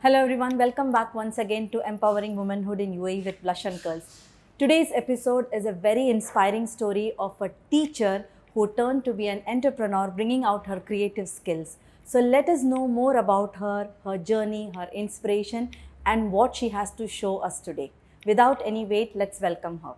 Hello everyone, welcome back once again to Empowering Womanhood in UAE with Blush and Curls. Today's episode is a very inspiring story of a teacher who turned to be an entrepreneur bringing out her creative skills. So let us know more about her, her journey, her inspiration and what she has to show us today. Without any wait, let's welcome her.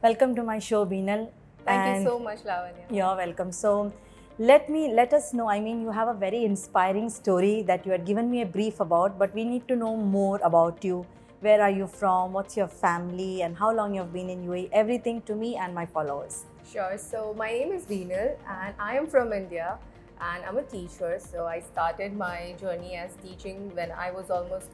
Welcome to my show, Beenal. Thank you so much, Lavanya. You're welcome. So, let us know. I mean, you have a very inspiring story that you had given me a brief about, but we need to know more about you. Where are you from? What's your family? And how long you've been in UAE? Everything to me and my followers. Sure. So my name is Veenal and I am from India and I'm a teacher. So I started my journey as teaching when I was almost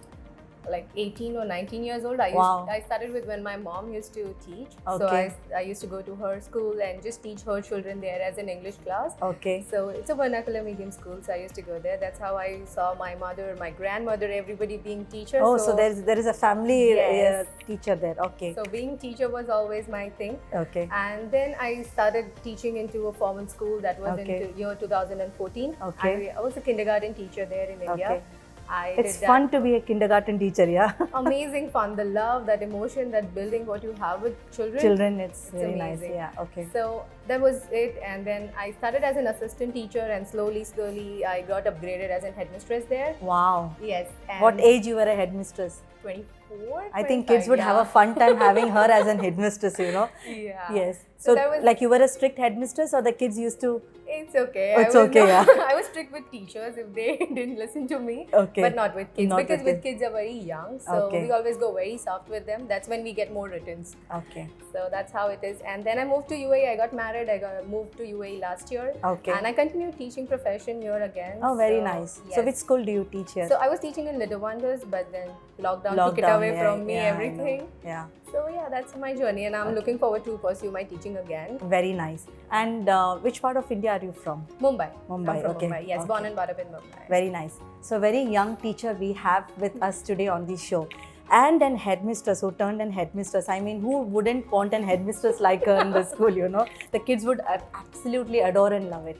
like 18 or 19 years old. I started with when my mom used to teach. Okay. So I used to go to her school and just teach her children there as an English class. Okay. So it's a vernacular medium school. So I used to go there. That's how I saw my mother, my grandmother, everybody being teachers. Oh, so there is a family Yes. teacher there. Okay. So being teacher was always my thing. Okay. And then I started teaching into a formal school that was in year 2014. Okay. I was a kindergarten teacher there in India. Okay. It's did fun to be a kindergarten teacher, yeah. amazing fun, the love, that emotion, that building what you have with children. Children, it's very amazing. nice. Yeah. Okay. So that was it, and then I started as an assistant teacher, and slowly I got upgraded as a headmistress there. Wow. Yes. And What age you were a headmistress? 24. I think 25, kids would have a fun time having her as an headmistress, you know. Yeah. Yes. So So, that was- like you were a strict headmistress, or the kids used to? It's okay. Oh, it's okay, yeah. I was strict with teachers if they didn't listen to me. Okay. But not with kids, Not because with with kids are very young. So Okay. we always go very soft with them. That's when we get more returns. Okay. So that's how it is. And then I moved to UAE. I got married. I moved to UAE last year. Okay. And I continued teaching profession here again. Oh, very So, nice. Yes. So, which school do you teach here? So I was teaching in Little Wonders, but then lockdown took it away yeah, from me, yeah, I know. everything. Yeah. So yeah, that's my journey, and I'm looking forward to pursue my teaching again. Very nice. And which part of India are you from? Mumbai. Mumbai, I'm from okay. Mumbai. Yes, Okay. born and brought up in Mumbai. Very nice. So, very young teacher we have with us today on this show. And an headmistress who turned an headmistress. I mean, who wouldn't want an headmistress like her in the school, you know? The kids would absolutely adore and love it.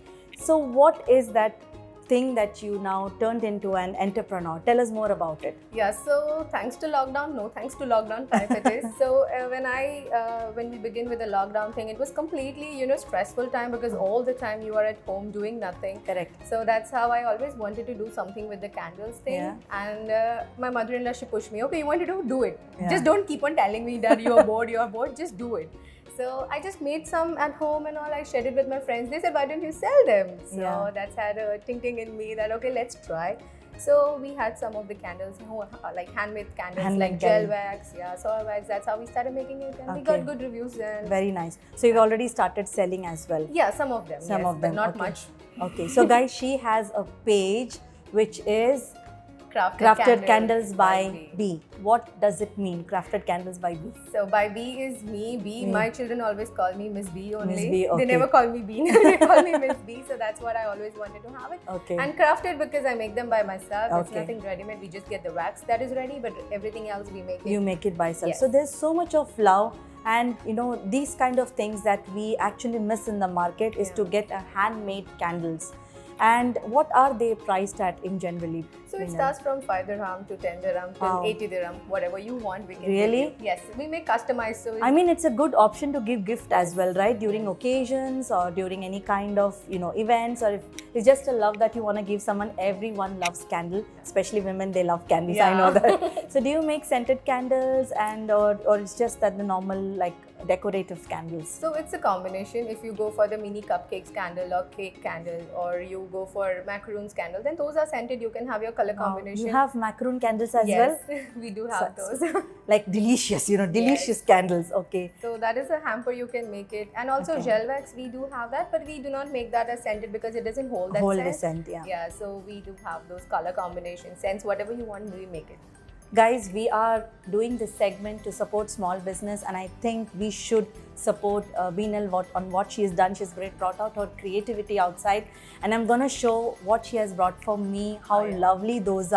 So, what is that thing that you now turned into an entrepreneur? Tell us more about it. Yeah, so thanks to lockdown, no thanks to lockdown type it is. So when we begin with the lockdown thing, it was completely, stressful time because all the time you are at home doing nothing. Correct. So that's how I always wanted to do something with the candles thing. Yeah. And my mother-in-law, she pushed me, okay, you want to do it. Yeah. Just don't keep on telling me that you're bored, just do it. So I just made some at home and all. I shared it with my friends. They said, why don't you sell them? So Yeah. that's had a ting-ting in me that, okay, let's try. So we had some of the candles, like handmade candles, Handmade like gel candles. wax, soil wax. That's how we started making it, and we Okay. got good reviews. And Very nice. So, you've already started selling as well. yeah, some of them, Some yes, of them, but not okay. much. Okay. So, guys, she has a page which is Crafted Candles by B. B. What does it mean? Crafted Candles by B. So by B is me. B. My children always call me Miss B only. Miss B, okay. They never call me B. They call me Miss B. So that's what I always wanted to have it. Okay. And crafted because I make them by myself. It's Okay. nothing ready-made. We just get the wax that is ready, but everything else we make it. You make it by yourself. Yes. So there's so much of love, and these kind of things that we actually miss in the market is Yeah. to get a handmade candles. And what are they priced at in generally? So it Vinay? starts from 5 dirham to 10 dirham to Wow. 80 dirham, whatever you want. We can Really? give you. Yes, we make customized. So I mean, it's a good option to give gift as well, right? During occasions or during any kind of, events, or if it's just a love that you want to give someone. Everyone loves candle, especially women, they love candles. I know Yeah. that. So do you make scented candles or it's just that the normal like decorative candles? So it's a combination. If you go for the mini cupcakes candle or cake candle, or you go for macaroons candle, then those are scented. You can have your color combination. You have macaroon candles as yes, well? we do have those. Like delicious, delicious candles. Okay. So that is a hamper, you can make it. And also Okay. gel wax, we do have that, but we do not make that as scented because it doesn't hold that Hold scent. the scent, yeah. Yeah, so we do have those color combinations, scents, whatever you want, we make it. Guys, we are doing this segment to support small business, and I think we should support Beenal on what she's done. She's brought out her creativity outside, and I'm gonna show what she has brought for me. How lovely those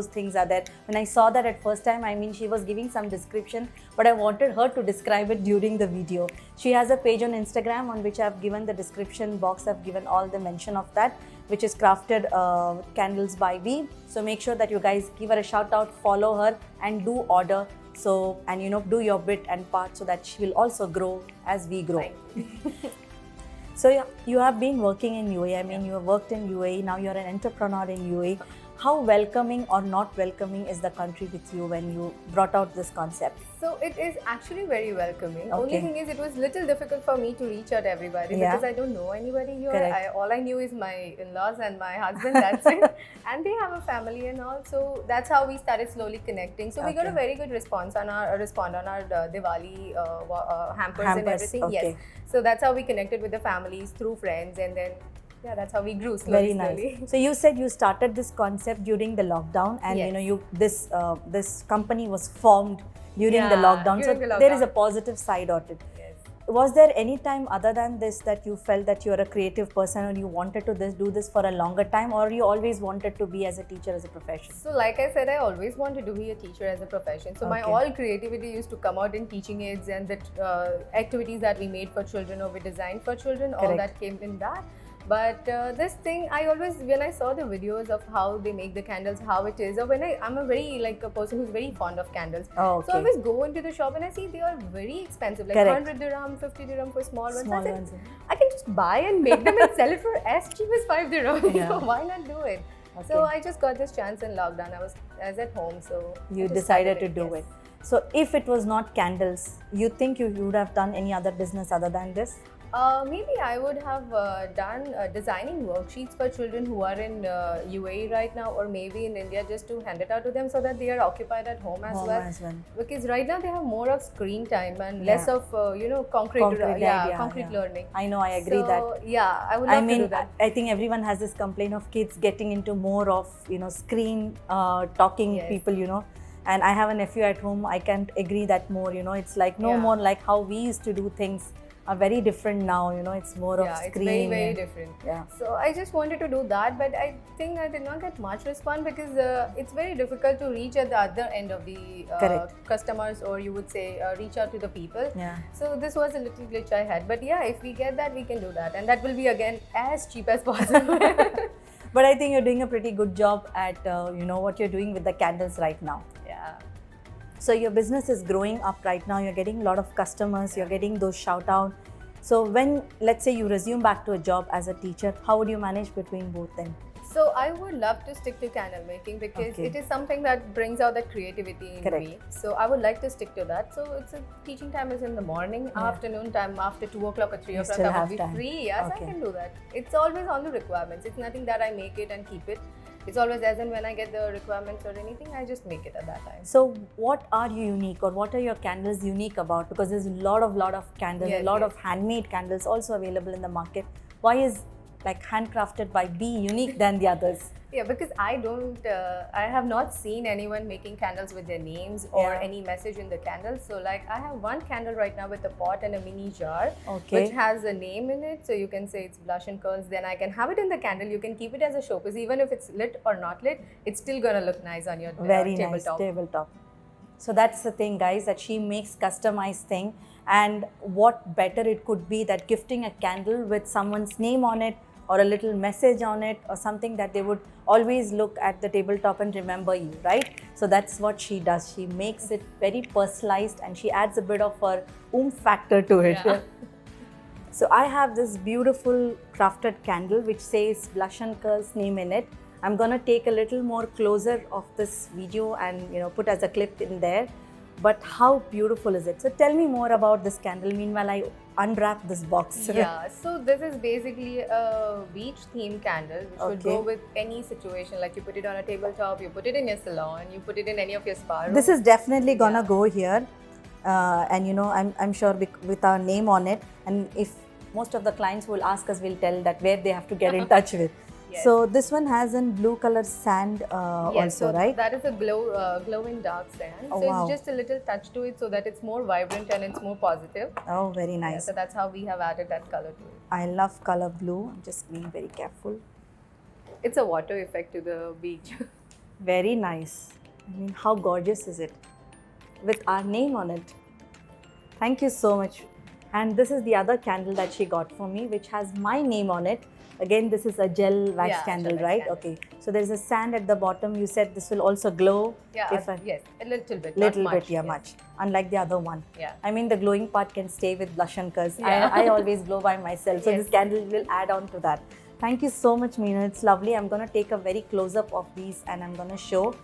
things are there. When I saw that at first time, I mean, she was giving some description, but I wanted her to describe it during the video. She has a page on Instagram on which I've given the description box. I've given all the mention of that, which is Crafted Candles by B. So make sure that you guys give her a shout out, follow her, and do order. So, and do your bit and part so that she will also grow as we grow. So yeah, you have been working in UAE. I mean, you have worked in UAE. Now you're an entrepreneur in UAE. How welcoming or not welcoming is the country with you when you brought out this concept? So it is actually very welcoming. Only thing is, it was little difficult for me to reach out everybody because I don't know anybody here. All I knew is my in-laws and my husband. That's it. And they have a family and all. So that's how we started slowly connecting. So we got a very good response on our Diwali hampers and everything. Yes. So that's how we connected with the families through friends, and then that's how we grew slowly. Very nice. So you said you started this concept during the lockdown, and this company was formed during the lockdown. There is a positive side of it. Yes. Was there any time other than this that you felt that you're a creative person or you wanted to do this for a longer time, or you always wanted to be as a teacher as a profession? So like I said, I always wanted to be a teacher as a profession. So my all creativity used to come out in teaching aids and the activities that we made for children or we designed for children. All that came in that. But this thing, I always, when I saw the videos of how they make the candles, how it is, or when I'm a very a person who's very fond of candles. So I always go into the shop and I see they are very expensive, like 100 dirham, 50 dirham for small ones. I can just buy and make them and sell it for as cheap as 5 dirham. So why not do it? So I just got this chance in lockdown. I was at home, so you decided to do it. So if it was not candles, you think you would have done any other business other than this? Maybe I would have done designing worksheets for children who are in UAE right now, or maybe in India, just to hand it out to them so that they are occupied at home as well. Because right now they have more of screen time and less of concrete learning. I know, I agree that. Yeah, I would love to do that. I think everyone has this complaint of kids getting into more of screen talking people. And I have a nephew at home. I can't agree that more. It's like no more like how we used to do things. Are very different now, it's more of screen. It's very different. So I just wanted to do that, but I think I did not get much response because it's very difficult to reach at the other end of the customers, or you would say reach out to the people. So this was a little glitch I had, but if we get that, we can do that, and that will be again as cheap as possible. But I think you're doing a pretty good job at what you're doing with the candles right now. So your business is growing up right now, you're getting a lot of customers, you're getting those shout out. So when, let's say you resume back to a job as a teacher, how would you manage between both them? So I would love to stick to candle making because it is something that brings out that creativity in me. So I would like to stick to that. So it's teaching time is in the morning, afternoon time after 2 o'clock or 3 o'clock I will be free. Yes, I can do that. It's always on the requirements. It's nothing that I make it and keep it. It's always as and when I get the requirements or anything, I just make it at that time. So what are you unique, or what are your candles unique about? Because there's a lot of candles, a lot of handmade candles also available in the market. Why is handcrafted by B unique than the others? Because I have not seen anyone making candles with their names or any message in the candles. So I have one candle right now with a pot and a mini jar, which has a name in it. So you can say it's blush and curls. Then I can have it in the candle. You can keep it as a showpiece. Even if it's lit or not lit, it's still gonna look nice on your tabletop. So that's the thing, guys, that she makes customized thing. And what better it could be that gifting a candle with someone's name on it, or a little message on it, or something that they would always look at the tabletop and remember you, right? So that's what she does. She makes it very personalized and she adds a bit of her oomph factor to it. So I have this beautiful crafted candle which says Blush and Curls name in it. I'm gonna take a little more closer of this video and put as a clip in there. But how beautiful is it? So tell me more about this candle. Meanwhile, I unwrap this box. So this is basically a beach themed candle which would go with any situation. Like you put it on a tabletop, you put it in your salon, you put it in any of your spa rooms. This is definitely gonna go here, and I'm sure with our name on it. And if most of the clients will ask us, we'll tell that where they have to get in touch with. Yes. So this one has a blue color sand Yes, also, so right? that is a glow in dark sand. Oh, So wow. it's just a little touch to it so that it's more vibrant and it's more positive. Oh, very Yeah, nice. so that's how we have added that color to it. I love color blue. I'm just being very careful. It's a water effect to the beach. Very nice. I mean, how gorgeous is it? With our name on it. Thank you so much. And this is the other candle that she got for me, which has my name on it. Again, this is a gel wax Yeah, candle, gel wax right? candle. Okay. So there's a sand at the bottom. You said this will also glow. Yeah, if I, yes, a little bit. little not bit, much, yeah, yes. much. Unlike the other one. Yeah. I mean, the glowing part can stay with blush and curls. Yeah. I always glow by myself. So Yes. this candle will add on to that. Thank you so much, Meena. It's lovely. I'm going to take a very close up of these and I'm going to show.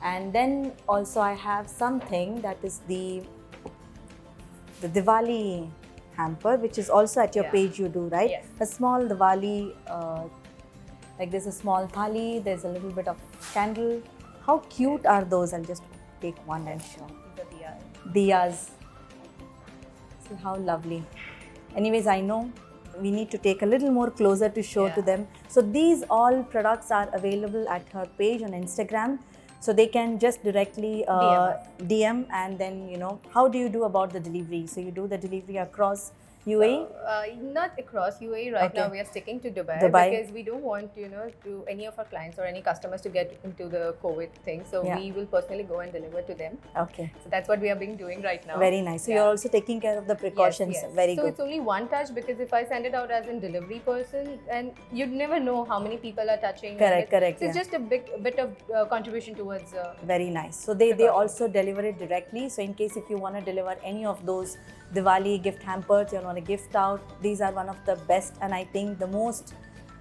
And then also I have something that is the Diwali hamper, which is also at your Yeah. page you do, right? Yes. A small Diwali, like there's a small thali, there's a little bit of candle. How cute are those? I'll just take one and show. The diyas. Diyas. See how lovely. Anyways, I know we need to take a little more closer to show to Yeah. them. So these all products are available at her page on Instagram. So they can just directly DM and then, you know, how do you do about the delivery? So you do the delivery across UAE? Not across UAE right Okay. now. We are sticking to Dubai, Dubai. because we don't want, to any of our clients or any customers to get into the COVID thing. So Yeah. we will personally go and deliver to them. Okay. So that's what we have been doing right now. Very nice. So Yeah. you're also taking care of the precautions. Yes, yes. Very so good. it's only one touch, because if I send it out as a delivery person, and you'd never know how many people are touching. Correct, correct, So it's yeah. just a bit of contribution towards. Very nice. So they Precautions. also deliver it directly. So in case if you want to deliver any of those Diwali gift hampers, you want to gift out, these are one of the best and I think the most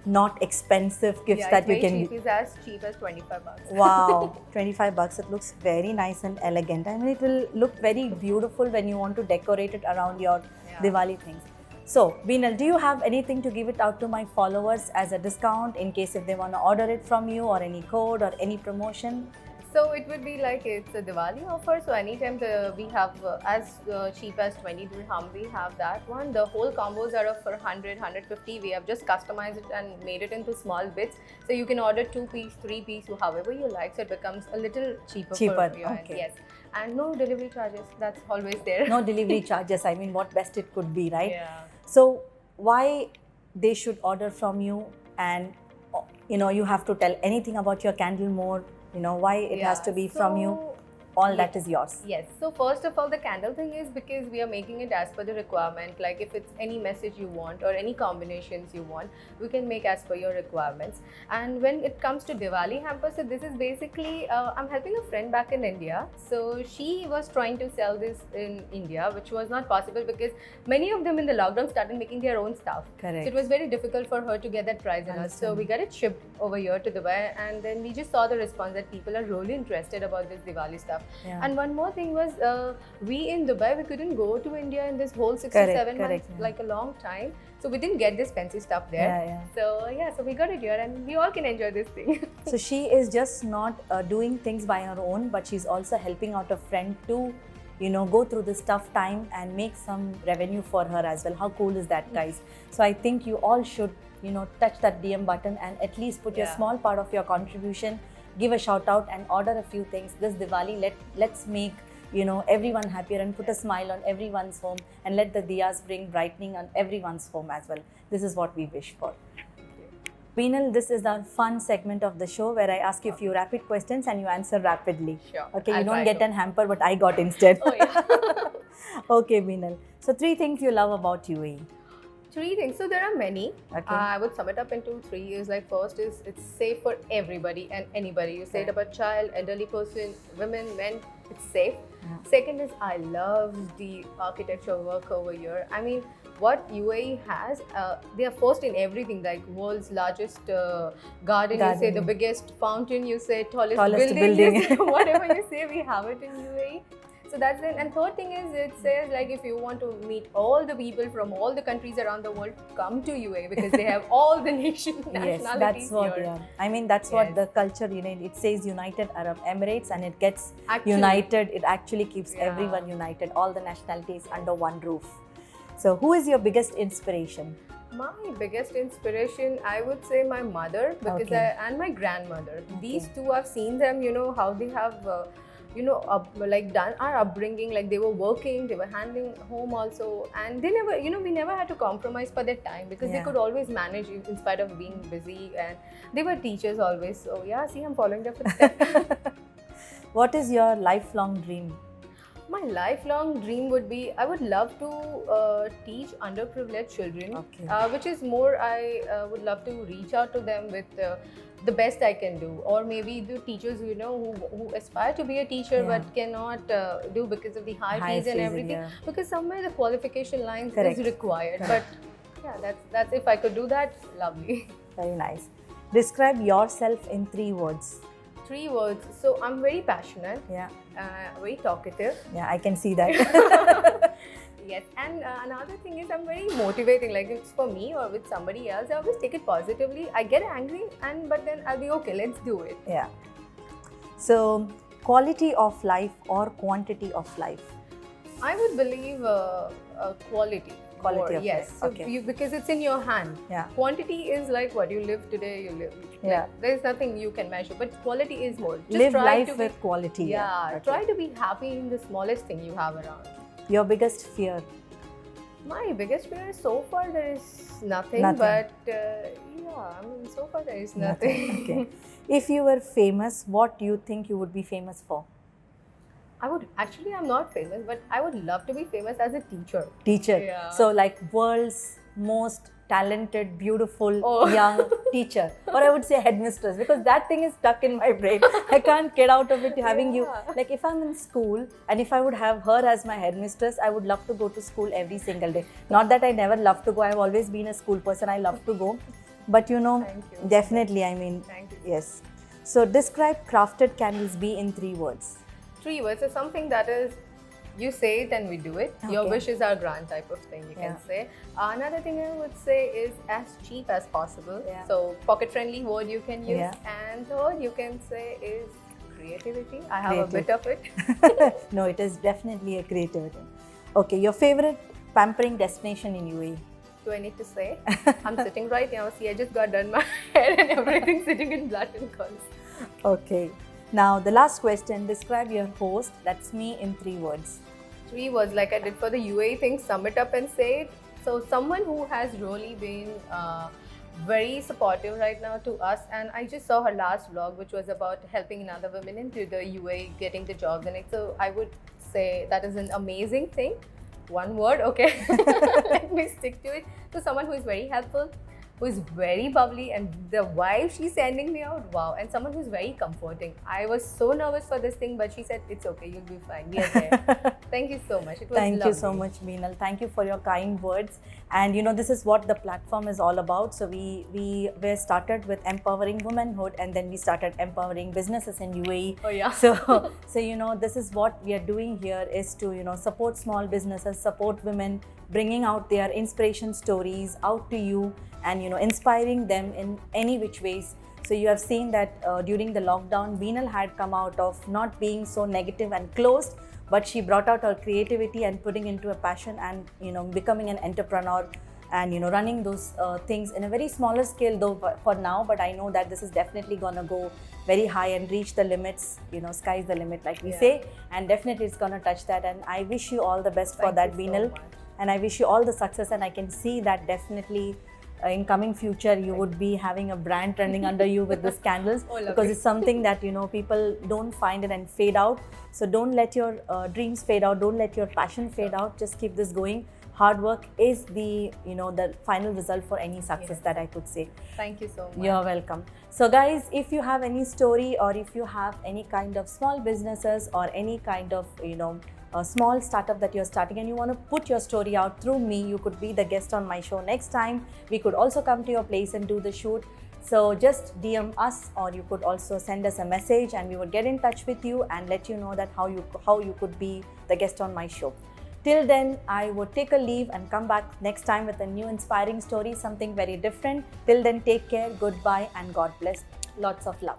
not expensive gifts Yeah, that you it's very can cheap. It's as cheap as $25. Wow, 25 bucks. It looks very nice and elegant. I mean, it will look very beautiful when you want to decorate it around your Yeah. Diwali things. So, Beenal, do you have anything to give it out to my followers as a discount in case if they want to order it from you, or any code or any promotion? So it would be like, it's a Diwali offer. So anytime we have as cheap as 20 dirham, we have that one. The whole combos are for 100, 150. We have just customized it and made it into small bits. So you can order 2-piece, 3-piece, however you like. So it becomes a little cheaper. Cheaper, For you. And okay. yes. And no delivery charges. That's always there. No delivery charges. I mean, what best it could be, right? Yeah. So, why they should order from you, and you have to tell anything about your candle more, why it has to be from you. All that is yours. Yes. So first of all, the candle thing is because we are making it as per the requirement. Like if it's any message you want or any combinations you want, we can make as per your requirements. And when it comes to Diwali hamper, so this is basically, I'm helping a friend back in India. So she was trying to sell this in India, which was not possible because many of them in the lockdown started making their own stuff. Correct. So it was very difficult for her to get that price in us. So we got it shipped over here to Dubai, and then we just saw the response that people are really interested about this Diwali stuff. Yeah. And one more thing was, we in Dubai, we couldn't go to India in this whole 6 Correct, to 7 correct, months, yeah. like a long time. So we didn't get this fancy stuff there. So we got it here, and we all can enjoy this thing. So she is just not doing things by her own, but she's also helping out a friend to, go through this tough time and make some revenue for her as well. How cool is that, guys? So I think you all should, touch that DM button and at least put your Yeah. small part of your contribution, give a shout out and order a few things. This Diwali, let's make, everyone happier and put a smile on everyone's home, and let the diyas bring brightening on everyone's home as well. This is what we wish for. Peenal, this is our fun segment of the show where I ask you a few rapid questions and you answer rapidly. Sure. Okay, you I'll don't try get to. an hamper, but I got instead. Oh yeah. Okay, Peenal. So 3 things you love about UAE. 3 things. So there are many. Okay. I would sum it up into 3. Is like, first is it's safe for everybody and anybody. You say it about child, elderly person, women, men. It's safe. Yeah. Second is I love the architecture work over here. I mean, what UAE has, they are first in everything. Like world's largest garden. You say the biggest fountain. You say tallest building. You say, whatever you say, we have it in UAE. So that's it. And third thing is, it says like, if you want to meet all the people from all the countries around the world, come to UAE because they have all the nationalities Yes, that's what. here. Yeah. I mean, that's what the culture. It says United Arab Emirates, and it gets Actually, united. It actually keeps Yeah. everyone united. All the nationalities under one roof. So, who is your biggest inspiration? My biggest inspiration, I would say my mother, because Okay. and my grandmother. Okay. These two, I've seen them, how they have, like done our upbringing. Like they were working, they were handling home also, and they never, we never had to compromise for their time because they Yeah. could always manage in spite of being busy, and they were teachers always. So yeah, see, I'm following their footsteps. What is your lifelong dream? My lifelong dream would be I would love to teach underprivileged children, Okay. which is more I would love to reach out to them with the best I can do, or maybe the teachers who aspire to be a teacher Yeah. but cannot do because of the high fees and fees, everything. yeah. Because somewhere the qualification lines Correct. is required. Correct. But yeah, that's if I could do that, lovely. Very nice. Describe yourself in 3 words. 3 words. So I'm very passionate, Yeah. very talkative. Yeah, I can see that. Yes, and another thing is I'm very motivating. Like it's for me or with somebody else, I always take it positively. I get angry, but then I'll be okay. Let's do it. Yeah. So, quality of life or quantity of life? I would believe quality. Quality more, of yes. life, So okay. because it's in your hand. Yeah. Quantity is like what you live today. You live. Yeah. Like, there's nothing you can measure, but quality is more. Just Live try life to with quality. Yeah. Okay. Try to be happy in the smallest thing you have around. Your biggest fear? My biggest fear is so far there is nothing. Nothing. But yeah, I mean, so far there is nothing. Okay. If you were famous, what do you think you would be famous for? I'm not famous, but I would love to be famous as a teacher. Teacher. Yeah. So, like world's most talented, beautiful, Oh. young teacher. Or I would say headmistress, because that thing is stuck in my brain. I can't get out of it having you. Yeah. Like if I'm in school and if I would have her as my headmistress, I would love to go to school every single day. Not that I never love to go. I've always been a school person. I love to go. But Thank you. definitely, I mean, Thank you. yes. So describe crafted candles bee in 3 words. 3 words is something that is, you say it and we do it. Your Okay. wish is our grant type of thing, you can Yeah. say. Another thing I would say is as cheap as possible. Yeah. So pocket friendly word you can use. Yeah. And third you can say is creativity. I have a Creative. bit of it. No, it is definitely a creativity. Okay, your favorite pampering destination in UAE? Do I need to say? I'm sitting right now. See, I just got done my hair and everything sitting in blood and curls. Okay. Now, the last question, describe your host, that's me, in 3 words. 3 words like I did for the UAE thing, sum it up and say it. So someone who has really been very supportive right now to us, and I just saw her last vlog which was about helping another women into the UAE getting the jobs in it. So I would say that is an amazing thing. 1 word, okay. Let me stick to it. So someone who is very helpful, who is very bubbly, and the vibe she's sending me out, wow. And someone who's very comforting. I was so nervous for this thing, but she said, it's okay, you'll be fine, we are there. Thank you so much. It was Thank lovely. you so much, Meenal. Thank you for your kind words. And this is what the platform is all about. So we were started with empowering womanhood, and then we started empowering businesses in UAE. Oh yeah. So this is what we are doing here is to support small businesses, support women, bringing out their inspiration stories out to you, and inspiring them in any which ways. So you have seen that during the lockdown, Beenal had come out of not being so negative and closed, but she brought out her creativity and putting into a passion, and becoming an entrepreneur, and running those things in a very smaller scale though for now. But I know that this is definitely gonna go very high and reach the limits. Sky's the limit, like we say, and definitely it's gonna touch that. And I wish you all the best for that, Beenal. And I wish you all the success, and I can see that definitely in coming future you would be having a brand trending under you with these candles, because it's something that people don't find it and fade out. So don't let your dreams fade out, don't let your passion fade out, just keep this going. Hard work is the the final result for any success, that I could say. Thank you so much. You're welcome. So guys, if you have any story, or if you have any kind of small businesses or any kind of a small startup that you're starting and you want to put your story out through me, you could be the guest on my show next time. We could also come to your place and do the shoot. So just DM us, or you could also send us a message, and we would get in touch with you and let you know that how you could be the guest on my show. Till then, I would take a leave and come back next time with a new inspiring story, something very different. Till then, take care, goodbye, and God bless. Lots of love.